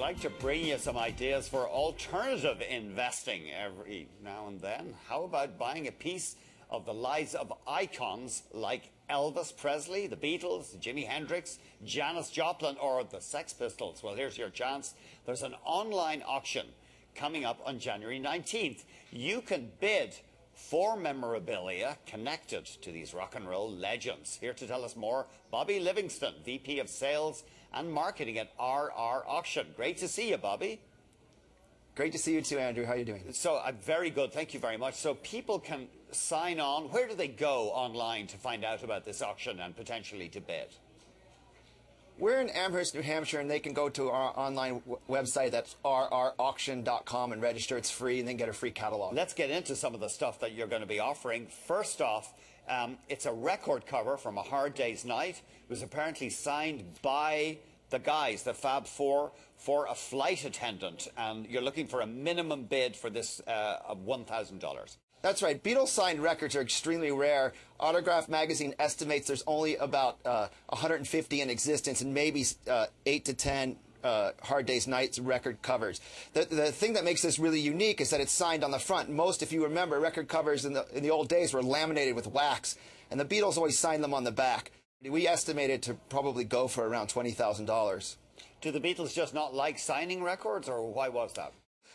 like to bring you some ideas for alternative investing every now and then. How about buying a piece of the lives of icons like Elvis Presley, the Beatles, Jimi Hendrix, Janis Joplin, or the Sex Pistols? Well, here's your chance. There's an online auction coming up on January 19th. You can bid for memorabilia connected to these rock and roll legends. Here to tell us more, Bobby Livingston, VP of Sales and Marketing at RR Auction. Great to see you, Bobby. Great to see you too, Andrew. How are you doing? So, very good. Thank you very much. So people can sign on. Where do they go online to find out about this auction and potentially to bid? We're in Amherst, New Hampshire, and they can go to our online website. That's rrauction.com and register. It's free, and then get a free catalog. Let's get into some of the stuff that you're going to be offering. First off, it's a record cover from A Hard Day's Night. It was apparently signed by the guys, the Fab Four, for a flight attendant, and you're looking for a minimum bid for this of $1,000. That's right. Beatles signed records are extremely rare. Autograph magazine estimates there's only about 150 in existence, and maybe 8 to 10 Hard Day's Night record covers. The thing that makes this really unique is that it's signed on the front. Most, if you remember, record covers in the old days were laminated with wax, and the Beatles always signed them on the back. We estimate it to probably go for around $20,000. Do the Beatles just not like signing records, or why was that?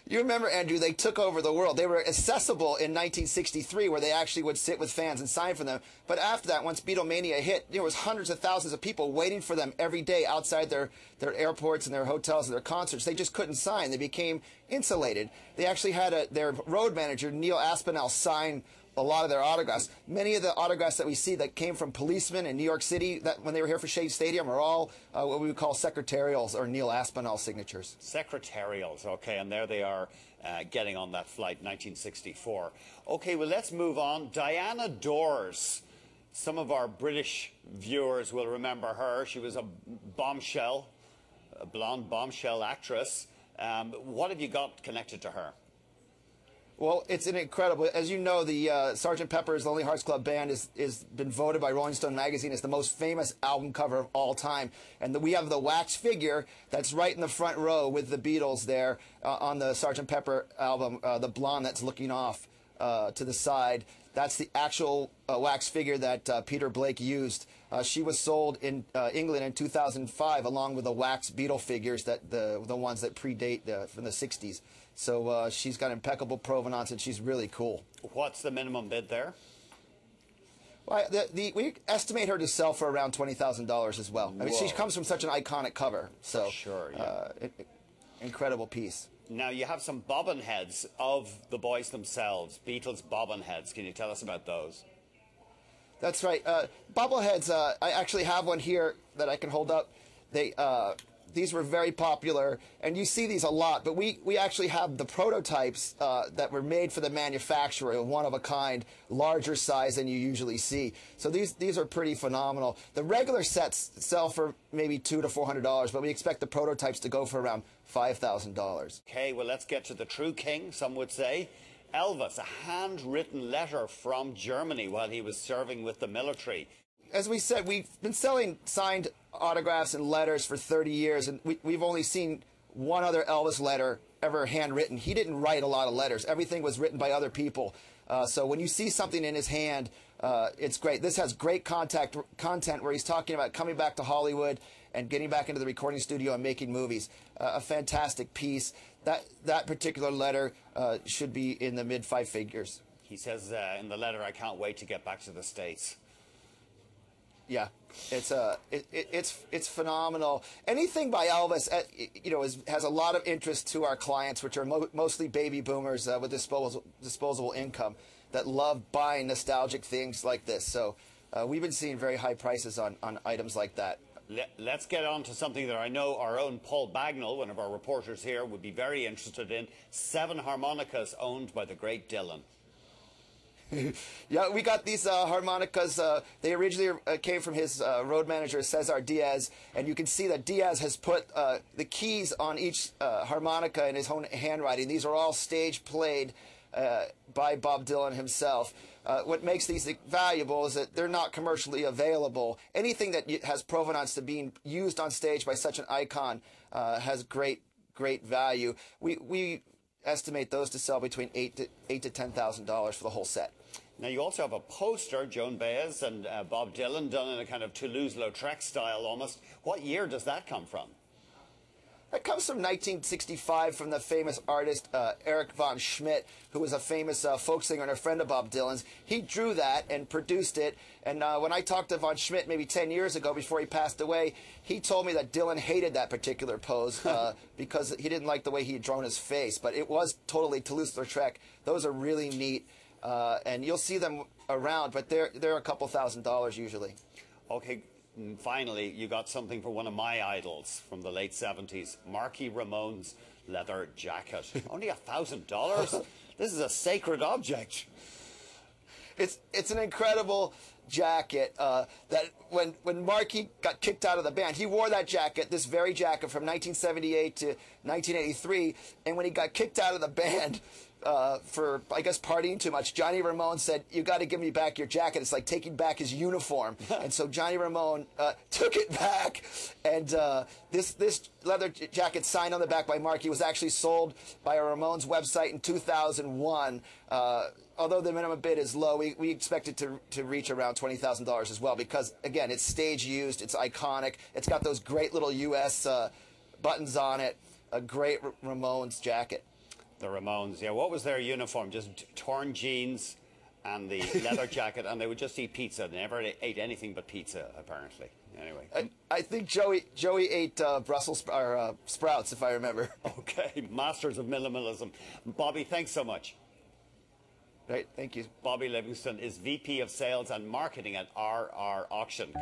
You remember, Andrew, they took over the world. They were accessible in 1963, where they actually would sit with fans and sign for them. But after that, once Beatlemania hit, there was hundreds of thousands of people waiting for them every day outside their airports and their hotels and their concerts. They just couldn't sign. They became insulated. They actually had their road manager, Neil Aspinall, sign a lot of their autographs. Many of the autographs that we see that came from policemen in New York City that when they were here for Shea Stadium are all what we would call secretarials or Neil Aspinall signatures. Secretarials, okay, and there they are getting on that flight, 1964. Okay, well, let's move on. Diana Dors. Some of our British viewers will remember her. She was a bombshell, a blonde bombshell actress. What have you got connected to her? Well, it's an incredible, as you know, the Sgt. Pepper's Lonely Hearts Club Band is been voted by Rolling Stone magazine as the most famous album cover of all time. And we have the wax figure that's right in the front row with the Beatles there on the Sgt. Pepper album, the blonde that's looking off to the side. That's the actual wax figure that Peter Blake used. She was sold in England in 2005 along with the wax Beatle figures, that the ones that predate from the 60s. So she's got impeccable provenance, and she's really cool. What's the minimum bid there? Well, we estimate her to sell for around $20,000 as well. I mean, she comes from such an iconic cover. So, for sure, yeah. Incredible piece. Now, you have some bobbleheads of the boys themselves, Beatles bobbleheads. Can you tell us about those? That's right. Bobbleheads, I actually have one here that I can hold up. These were very popular, and you see these a lot, but we actually have the prototypes that were made for the manufacturer, one of a kind, larger size than you usually see. So these are pretty phenomenal. The regular sets sell for maybe $200 to $400, but we expect the prototypes to go for around $5,000. Okay, well, let's get to the true king, some would say. Elvis, a handwritten letter from Germany while he was serving with the military. As we said, we've been selling signed autographs and letters for 30 years, and we've only seen one other Elvis letter ever handwritten. He didn't write a lot of letters. Everything was written by other people. So when you see something in his hand, it's great. This has great content where he's talking about coming back to Hollywood and getting back into the recording studio and making movies. A fantastic piece. That particular letter should be in the mid-5 figures. He says in the letter, "I can't wait to get back to the States." Yeah, it's phenomenal. Anything by Elvis, has a lot of interest to our clients, which are mostly baby boomers with disposable income that love buying nostalgic things like this. So we've been seeing very high prices on items like that. Let's get on to something that I know our own Paul Bagnall, one of our reporters here, would be very interested in. 7 harmonicas owned by the great Dylan. Yeah, we got these harmonicas. They originally came from his road manager, Cesar Diaz, and you can see that Diaz has put the keys on each harmonica in his own handwriting. These are all stage played by Bob Dylan himself. What makes these valuable is that they're not commercially available. Anything that has provenance to being used on stage by such an icon has great great value. We estimate those to sell between $8,000 to $10,000 for the whole set. Now, you also have a poster, Joan Baez and Bob Dylan, done in a kind of Toulouse-Lautrec style almost. What year does that come from? That comes from 1965 from the famous artist Erich von Schmidt, who was a famous folk singer and a friend of Bob Dylan's. He drew that and produced it. And when I talked to von Schmidt maybe 10 years ago before he passed away, he told me that Dylan hated that particular pose because he didn't like the way he had drawn his face. But it was totally Toulouse-Lautrec. Those are really neat. And you'll see them around, but they're a couple $1,000s usually. Okay. And finally, you got something for one of my idols from the late 70s, Marky Ramone's leather jacket. Only $1,000? This is a sacred object. It's an incredible jacket that when Marky got kicked out of the band, he wore that jacket, this very jacket, from 1978 to 1983, and when he got kicked out of the band for, I guess, partying too much, Johnny Ramone said, "You got to give me back your jacket." It's like taking back his uniform. And so Johnny Ramone took it back, and this leather jacket signed on the back by Marky was actually sold by a Ramones website in 2001. Although the minimum bid is low, we expect it to reach around $20,000 as well because, again, it's stage used, it's iconic, it's got those great little U.S. buttons on it, a great Ramones jacket. The Ramones, yeah. What was their uniform? Just torn jeans and the leather jacket, and they would just eat pizza. They never ate anything but pizza, apparently. Anyway. I think Joey ate Brussels sprouts, if I remember. Okay, masters of minimalism. Bobby, thanks so much. Right, thank you. Bobby Livingston is VP of Sales and Marketing at RR Auction.